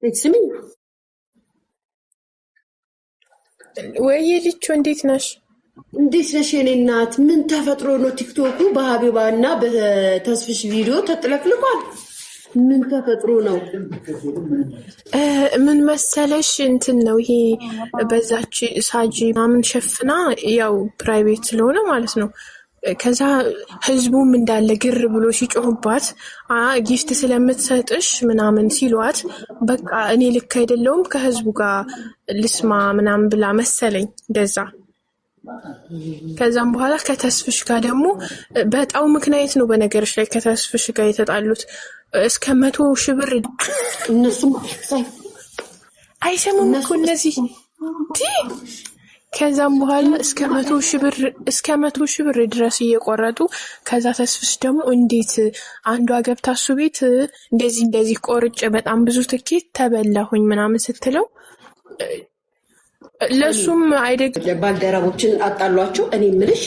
ስሚ ወይ ልጅ እንዴት ነሽ? እንዴት ነሽ የኔ እናት? ምን ተፈጥሮ ነው ቲክቶኩ በሀቢባና በተስፍሽ ቪዲዮ ተጥለቅልቋል? ምን ተፈጥሮ ነው? ምን መሰለሽ እንትን ነው ይሄ በዛች ሳጂ ምናምን ሸፍና ያው ፕራይቬት ስለሆነ ማለት ነው። ከዛ ህዝቡም እንዳለ ግር ብሎ ሲጮህባት ጊፍት ስለምትሰጥሽ ምናምን ሲሏት በቃ እኔ ልክ አይደለሁም ከህዝቡ ጋር ልስማ ምናምን ብላ መሰለኝ እንደዛ። ከዛም በኋላ ከተስፍሽ ጋር ደግሞ በጣው ምክንያት ነው በነገርሽ ላይ ከተስፍሽ ጋር የተጣሉት እስከ 100,000 ብር እነሱም አይሰሙም እኮ እነዚህ ከዛም በኋላ እስከ 100,000 ብር ድረስ እየቆረጡ ከዛ ተስፍሽ ደግሞ እንዴት አንዷ ገብታ እሱ ቤት እንደዚህ ቆርጬ በጣም ብዙ ትኬት ተበላሁኝ ምናምን ስትለው ለሱም አይደግ ባልደረቦችን አጣሏቸው። እኔ ምልሽ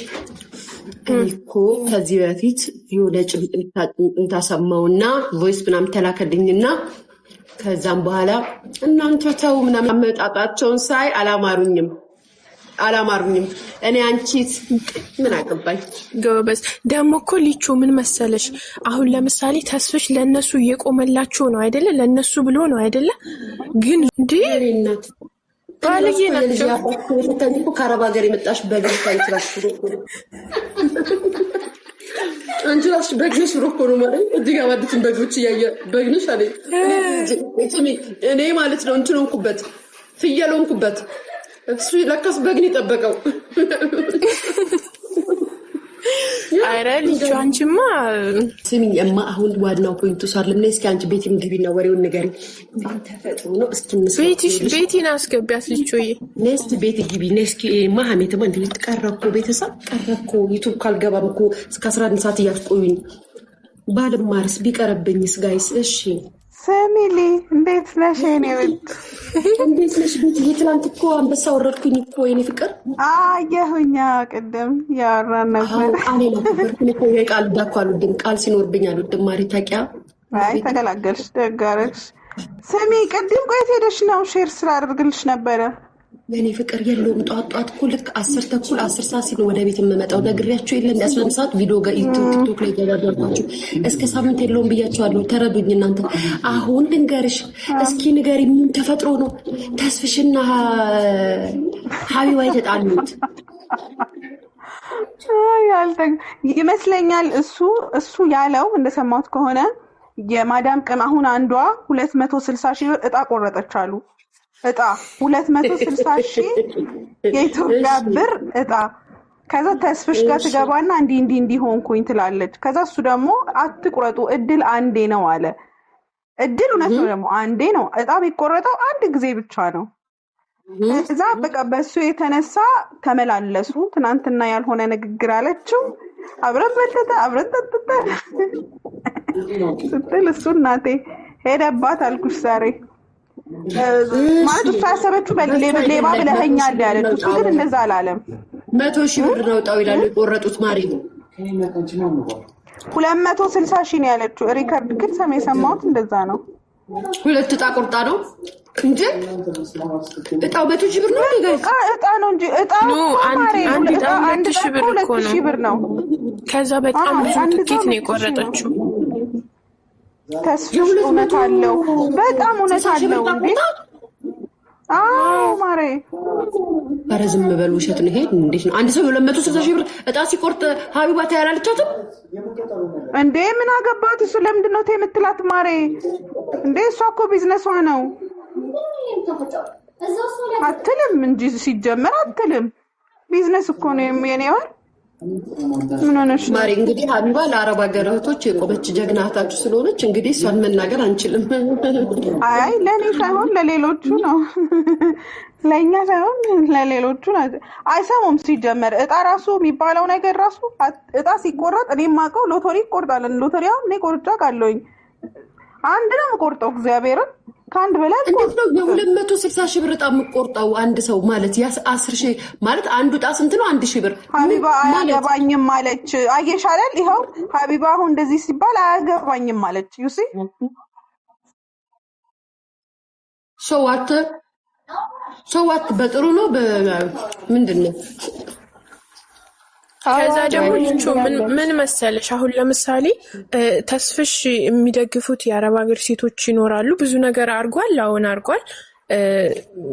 እኮ ከዚህ በፊት የሆነ ታሰማውና ቮይስ ምናምን ተላከልኝና ከዛም በኋላ እናንተ ተው ምናምን አመጣጣቸውን ሳይ አላማሩኝም። እኔ አንቺት ምን አገባኝ? ጎበዝ ደግሞ እኮ ሊቹ ምን መሰለሽ፣ አሁን ለምሳሌ ተስፍሽ ለነሱ እየቆመላቸው ነው አይደለ? ለነሱ ብሎ ነው አይደለ? ግን እንዴ እናት ባለጌ ናቸው። ከአረብ ሀገር የመጣሽ በግልታ ይችላል አንቺ ራስሽ በግነሽ ሮኮ ነው ማለት እዚህ ጋር ባድትን በግኖች እያየ በግነሽ አለኝ። እኔ ማለት ነው እንትን ሆንኩበት ፍየል ሆንኩበት። እሱ ለካስ በግን የጠበቀው አይረ ልጅ አንቺማ ስሚኝ እማ አሁን ዋናው ፖይንቱ ሳርለም ነይ እስኪ አንቺ ቤት ግቢና ወሬውን ንገሪኝ። ተፈጥሮ ነው እስኪ ቤቲን አስገቢያት ልጅዬ ነይ እስኪ ቤት ግቢ ነይ እስኪ ማህሜትማ እንዴት ቀረኩ ቤተሰብ ቀረኩ ዩቲዩብ ካልገባም እኮ እስከ 11 ሰዓት እያስቆዩኝ ባልማርስ ቢቀርብኝስ ጋይስ እሺ ሰሚሊ እንዴት ነሽ የኔ ውድ? እንዴት ነሽ ቤትዬ? ትላንት እኮ አንበሳ ወረድኩኝ እኮ የኔ ፍቅር። አየሁኛ ቅድም ያወራን ነበር። እኔ እኮ የቃል ዳኳ አልወድም፣ ቃል ሲኖርብኝ አልወድም። ማሪ ታውቂያ? አይ ተገላገልሽ፣ ደግ አደረግሽ። ስሚ ቅድም ቆየት ሄደሽ ነው ሼር ስላደርግልሽ ነበረ የኔ ፍቅር። የለውም ጧት እኮ ልክ 10 ተኩል 10 ሰዓት ሲል ወደ ቤት የምመጣው ነግሬያቸው የለ እንደ 11 ሰዓት ቪዲዮ ጋር ቲክቶክ ላይ ተጋዳልኳችሁ እስከ ሳምንት የለውም ብያቸዋለሁ። ተረዱኝ እናንተ። አሁን ልንገርሽ እስኪ ንገሪ ምን ተፈጥሮ ነው ተስፍሽና ሀቢባ የተጣሉት? ይመስለኛል እሱ ያለው እንደሰማሁት ከሆነ የማዳም ቅም አሁን አንዷ 260,000 ብር እጣ ቆረጠች አሉ። እጣ 260,000 የኢትዮጵያ ብር እጣ። ከዛ ተስፍሽ ጋር ትገባና እንዲህ ሆንኩኝ ትላለች። ከዛ እሱ ደግሞ አትቁረጡ እድል አንዴ ነው አለ። እድል እውነት ነው ደግሞ አንዴ ነው። እጣ የሚቆረጠው አንድ ጊዜ ብቻ ነው። እዛ በቃ በሱ የተነሳ ተመላለሱ። ትናንትና ያልሆነ ንግግር አለችው። አብረን በልተን አብረን ጠጥተን ስትል እሱ እናቴ ሄደባት አልኩሽ ዛሬ ማለት እሱ ያሰበችው ሌባ ብለኸኛል ያለችው። እሱ ግን እንደዛ አላለም። 100,000 ብር ነው እጣው ይላሉ የቆረጡት ማሪ። 260,000 ነው ያለችው። ሪከርድ ግን የሰማሁት እንደዛ ነው። ሁለት እጣ ቆርጣ ነው እንጂ እጣው 100,000 ብር ነው እጣ ነው እንጂ እጣው አንድ ሺህ ብር ነው። ከዛ በጣም ብዙ ትኬት ነው የቆረጠችው። ተስፍሽ እውነት አለው፣ በጣም እውነት አለው። አዎ ማሬ፣ ኧረ ዝም በሉ ውሸት ነው ይሄ። እንዴት ነው አንድ ሰው 260,000 ብር እጣ ሲቆርጥ ሀቢባ ታያላለቻትም እንዴ? ምን አገባት እሱ? ለምንድን ነው የምትላት ማሬ? እንዴ እሷ እኮ ቢዝነሷ ነው አትልም እንጂ ሲጀመር አትልም። ቢዝነስ እኮ ነው የኔዋል። ምን ሆነሽ ማሪ? እንግዲህ ሀቢባ ለአረብ ሀገር እህቶች የቆመች ጀግና እህታችሁ ስለሆነች እንግዲህ እሷን መናገር አንችልም። አይ ለኔ ሳይሆን ለሌሎቹ ነው፣ ለኛ ሳይሆን ለሌሎቹ ነው። አይሰሙም ሲጀመር። እጣ ራሱ የሚባለው ነገር ራሱ እጣ ሲቆረጥ እኔ የማውቀው ሎተሪ ይቆርጣለን። ሎተሪ አሁን እኔ ቆርጫ ቃለሁኝ አንድ ነው የምቆርጠው እግዚአብሔርን ከአንድ በላይ እንዴት ነው የ260,000 ብር እጣ የምቆርጠው? አንድ ሰው ማለት 10,000 ማለት አንዱ እጣ ስንት ነው? 1,000 ብር። ሀቢባ አያገባኝም ማለች። አየሽ አይደል? ይኸው ሀቢባ አሁን እንደዚህ ሲባል አያገባኝም ማለች። ዩሲ ሰዋት በጥሩ ነው ምንድነው? ከዛ ደግሞ ልጁ ምን መሰለሽ አሁን ለምሳሌ ተስፍሽ የሚደግፉት የአረብ ሀገር ሴቶች ይኖራሉ። ብዙ ነገር አርጓል፣ አሁን አርጓል።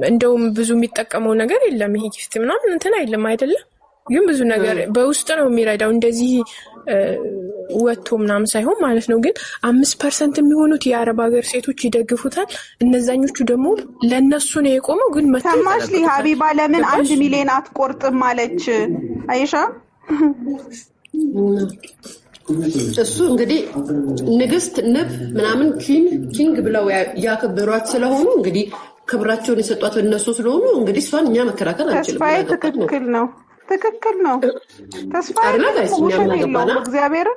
እንደውም ብዙ የሚጠቀመው ነገር የለም። ይሄ ጊፍት ምናምን እንትን አይደለም አይደለም፣ ግን ብዙ ነገር በውስጥ ነው የሚረዳው። እንደዚህ ወጥቶ ምናምን ሳይሆን ማለት ነው። ግን 5% የሚሆኑት የአረብ ሀገር ሴቶች ይደግፉታል። እነዛኞቹ ደግሞ ለነሱ ነው የቆመው። ግን ሰማሽ ሀቢባ ለምን 1 ሚሊዮን አትቆርጥም አለች? አይሻ እሱ እንግዲህ ንግስት ንብ ምናምን ኪንግ ብለው ያከበሯት ስለሆኑ እንግዲህ ክብራቸውን የሰጧት እነሱ ስለሆኑ እንግዲህ እሷን እኛ መከራከር አንችልም። ተስፋዬ ትክክል ነው። ተስፋዬ እግዚአብሔር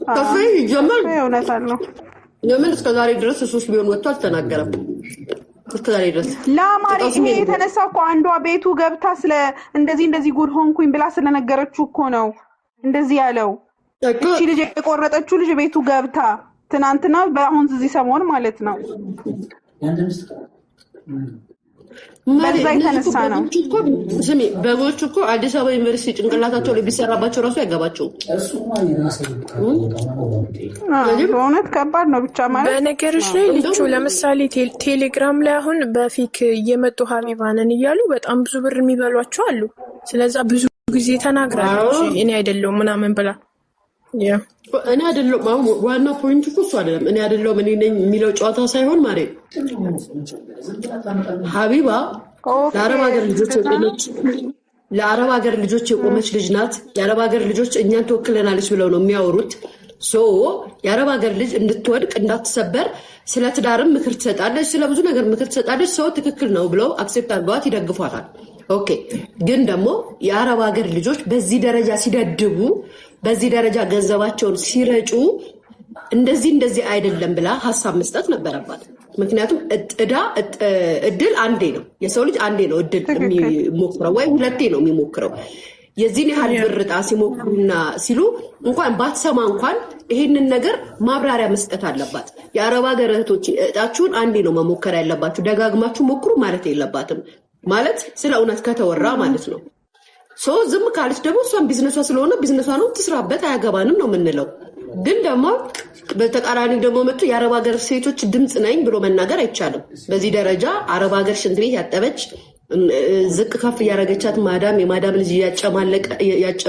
ተስፋዬ ይጀምር እውነታል ነው። ለምን እስከዛሬ ድረስ እሱስ ቢሆን ወጥቶ አልተናገረም? እስከዛሬ ድረስ ለማሪ ይሄ የተነሳው እኮ አንዷ ቤቱ ገብታ ስለ እንደዚህ ጉድ ሆንኩኝ ብላ ስለነገረችው እኮ ነው እንደዚህ ያለው። እቺ ልጅ የቆረጠችው ልጅ ቤቱ ገብታ ትናንትና በአሁን እዚህ ሰሞን ማለት ነው በዛ የተነሳ ነው። ስሚ በጎች እኮ አዲስ አበባ ዩኒቨርሲቲ ጭንቅላታቸው ላይ ቢሰራባቸው ራሱ አይገባቸውም። በእውነት ከባድ ነው። ብቻ ማለት በነገርሽ ላይ ልጁ ለምሳሌ ቴሌግራም ላይ አሁን በፊክ እየመጡ ሀቢባንን እያሉ በጣም ብዙ ብር የሚበሏቸው አሉ። ስለዛ ብዙ ጊዜ ተናግራለች እኔ አይደለሁም ምናምን ብላ እኔ አይደለሁም። አሁን ዋናው ፖይንት እኮ እሱ አይደለም። እኔ አይደለሁም እኔ ነኝ የሚለው ጨዋታ ሳይሆን ማለት ሀቢባ ለአረብ ሀገር ልጆች የቆመች ልጅ ናት። የአረብ ሀገር ልጆች እኛን ተወክለናለች ብለው ነው የሚያወሩት። የአረብ ሀገር ልጅ እንድትወድቅ እንዳትሰበር ስለ ትዳርም ምክር ትሰጣለች፣ ስለ ብዙ ነገር ምክር ትሰጣለች። ሰው ትክክል ነው ብለው አክሴፕት አድርገዋት ይደግፏታል። ኦኬ ግን ደግሞ የአረብ ሀገር ልጆች በዚህ ደረጃ ሲደድቡ፣ በዚህ ደረጃ ገንዘባቸውን ሲረጩ እንደዚህ አይደለም ብላ ሀሳብ መስጠት ነበረባት። ምክንያቱም እድል አንዴ ነው። የሰው ልጅ አንዴ ነው እድል የሚሞክረው ወይ ሁለቴ ነው የሚሞክረው። የዚህን ያህል ብርጣ ሲሞክሩና ሲሉ እንኳን ባትሰማ እንኳን ይሄንን ነገር ማብራሪያ መስጠት አለባት። የአረብ ሀገር እህቶች እጣችሁን አንዴ ነው መሞከር ያለባችሁ፣ ደጋግማችሁ ሞክሩ ማለት የለባትም። ማለት ስለ እውነት ከተወራ ማለት ነው። ዝም ካለች ደግሞ እሷን ቢዝነሷ ስለሆነ ቢዝነሷ ነው ትስራበት፣ አያገባንም ነው የምንለው። ግን ደግሞ በተቃራኒ ደግሞ መጥቶ የአረብ ሀገር ሴቶች ድምፅ ነኝ ብሎ መናገር አይቻልም። በዚህ ደረጃ አረብ ሀገር ሽንት ቤት ያጠበች ዝቅ ከፍ እያደረገቻት የማዳም ልጅ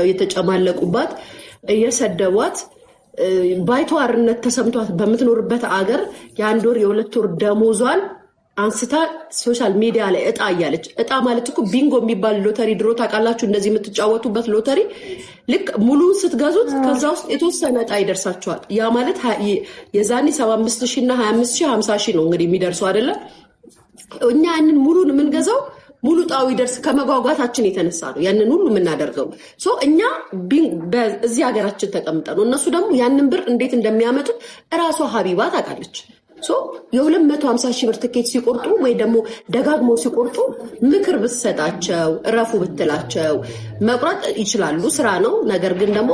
እየተጨማለቁባት እየሰደቧት ባይተዋርነት ተሰምቷት በምትኖርበት አገር የ1 ወር የ2 ወር ደሞዟን አንስታ ሶሻል ሚዲያ ላይ እጣ እያለች። እጣ ማለት እኮ ቢንጎ የሚባል ሎተሪ ድሮ ታውቃላችሁ? እንደዚህ የምትጫወቱበት ሎተሪ ልክ ሙሉን ስትገዙት ከዛ ውስጥ የተወሰነ እጣ ይደርሳቸዋል። ያ ማለት የዛኔ 75,000 እና 25,000 50,000 ነው እንግዲህ የሚደርሱ አይደለ? እኛ ያንን ሙሉን የምንገዛው ሙሉ ጣው ይደርስ ከመጓጓታችን የተነሳ ነው ያንን ሁሉ የምናደርገው። እኛ በዚህ ሀገራችን ተቀምጠ ነው። እነሱ ደግሞ ያንን ብር እንዴት እንደሚያመጡት እራሷ ሀቢባ ታውቃለች። የ250,000 ብር ትኬት ሲቆርጡ ወይ ደግሞ ደጋግሞ ሲቆርጡ ምክር ብትሰጣቸው እረፉ ብትላቸው መቁረጥ ይችላሉ፣ ስራ ነው። ነገር ግን ደግሞ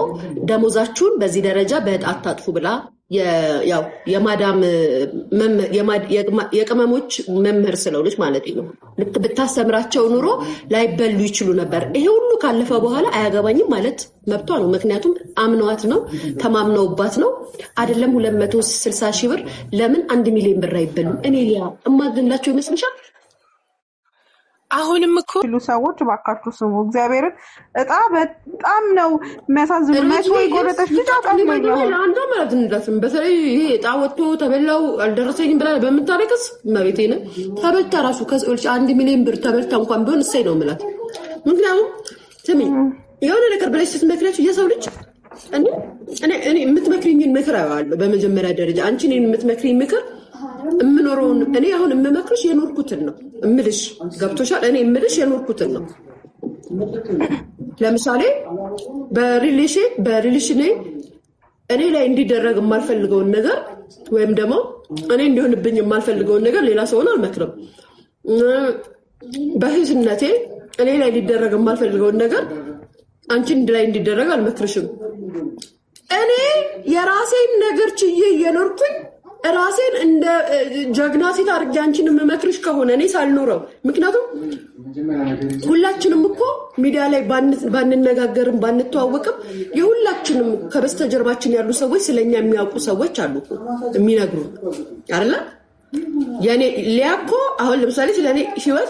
ደሞዛችሁን በዚህ ደረጃ በዕጣ አታጥፉ ብላ የማዳም የቅመሞች መምህር ስለሆነች ማለት ነው ብታስተምራቸው ኑሮ ላይበሉ ይችሉ ነበር። ይሄ ሁሉ ካለፈ በኋላ አያገባኝም ማለት መብቷ ነው። ምክንያቱም አምነዋት ነው፣ ተማምነውባት ነው። አይደለም 260,000 ብር ለምን 1 ሚሊዮን ብር አይበሉም? እኔ እማዝንላቸው ይመስልሻል? አሁንም እኮ ሰዎች ባካችሁ ስሙ እግዚአብሔርን። እጣ በጣም ነው የሚያሳዝኑ። መቶ የቆረጠች ልጅ አውቃለሁ አንዷ ማለት እንዳትም በተለይ ይሄ እጣ ወጥቶ ተበላው አልደረሰኝም ብላ በምታለቅስ መቤቴ ነው ተበልታ ራሱ ከሰዎች 1 ሚሊዮን ብር ተበልታ እንኳን ቢሆን እሰይ ነው የምላት። ምክንያቱም ስሚ የሆነ ነገር ብለሽ ስትመክሪያቸው የሰው ልጅ እኔ የምትመክሪኝን ምክር አየዋለሁ። በመጀመሪያ ደረጃ አንቺ እኔን የምትመክሪኝ ምክር የምኖረውን እኔ አሁን የምመክርሽ የኖርኩትን ነው እምልሽ። ገብቶሻል? እኔ እምልሽ የኖርኩትን ነው። ለምሳሌ በሪሌሽን እኔ ላይ እንዲደረግ የማልፈልገውን ነገር ወይም ደግሞ እኔ እንዲሆንብኝ የማልፈልገውን ነገር ሌላ ሰውን አልመክርም። በህዝነቴ እኔ ላይ ሊደረግ የማልፈልገውን ነገር አንቺ ላይ እንዲደረግ አልመክርሽም። እኔ የራሴን ነገር ችዬ እየኖርኩኝ ራሴን እንደ ጀግና ሴት አድርጌ አንቺን የምመክርሽ ከሆነ እኔ ሳልኖረው ምክንያቱም ሁላችንም እኮ ሚዲያ ላይ ባንነጋገርም ባንተዋወቅም የሁላችንም ከበስተጀርባችን ያሉ ሰዎች ስለኛ የሚያውቁ ሰዎች አሉ የሚነግሩ አይደል ያኔ ሊያኮ አሁን ለምሳሌ ስለኔ ህይወት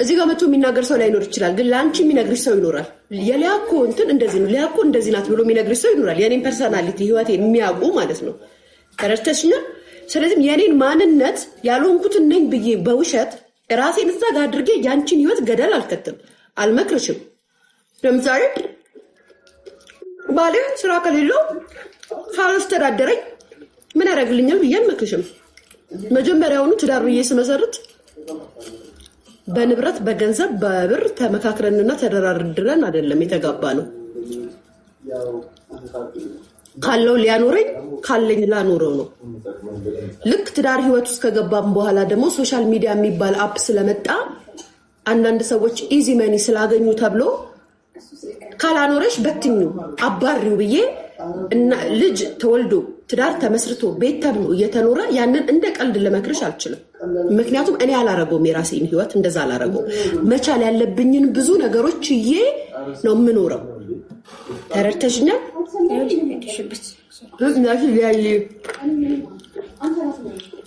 እዚህ ጋር መጥቶ የሚናገር ሰው ላይኖር ይችላል ግን ላንቺ የሚነግርሽ ሰው ይኖራል የሊያኮ እንትን እንደዚህ ነው ሊያኮ እንደዚህ ናት ብሎ የሚነግርሽ ሰው ይኖራል የኔን ፐርሰናሊቲ ህይወቴ የሚያውቁ ማለት ነው ተረስተሽኛ ስለዚህ የኔን ማንነት ያልሆንኩትን ነኝ ብዬ በውሸት ራሴን እዛ ጋር አድርጌ ያንቺን ህይወት ገደል አልከተም አልመክርሽም ለምሳሌ ባሌ ስራ ከሌለው ካላስተዳደረኝ ምን ያደርግልኛል ብዬ አልመክርሽም መጀመሪያውኑ ትዳር ብዬ ስመሰርት በንብረት በገንዘብ በብር ተመካክረንና ተደራድረን አይደለም የተጋባ ነው ካለው ሊያኖረኝ ካለኝ ላኖረው ነው ልክ ትዳር ህይወት ውስጥ ከገባም በኋላ ደግሞ ሶሻል ሚዲያ የሚባል አፕ ስለመጣ አንዳንድ ሰዎች ኢዚ መኒ ስላገኙ ተብሎ ካላኖረሽ በትኙ አባሪው ብዬ እና ልጅ ተወልዶ ትዳር ተመስርቶ ቤት ተብሎ እየተኖረ ያንን እንደ ቀልድ ለመክርሽ አልችልም ምክንያቱም እኔ አላረገውም የራሴን ህይወት እንደዛ አላረገው መቻል ያለብኝን ብዙ ነገሮች ይዬ ነው የምኖረው ተረድተሽኛል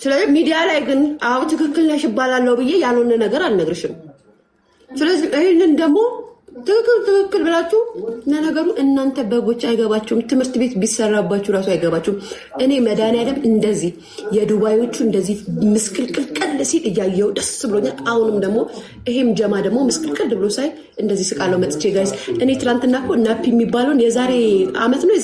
ስለዚህ ሚዲያ ላይ ግን አው ትክክል ነሽ ይባላልው ብዬ ያልሆነ ነገር አልነግርሽም ስለዚህ ይሄንን ደግሞ ትክክል ብላችሁ ነገሩ እናንተ በጎች አይገባችሁም ትምህርት ቤት ቢሰራባችሁ ራሱ አይገባችሁም እኔ መድኃኒዓለም እንደዚህ የዱባዮቹ እንደዚህ ምስቅልቅል ሲል እያየው ደስ ብሎኛል አሁንም ደግሞ ይሄም ጀማ ደግሞ ምስቅልቅል ብሎ ሳይ እንደዚህ ስቃለው መጥቼ ጋይስ እኔ ትላንትና እኮ ናፒ የሚባለውን የዛሬ አመት ነው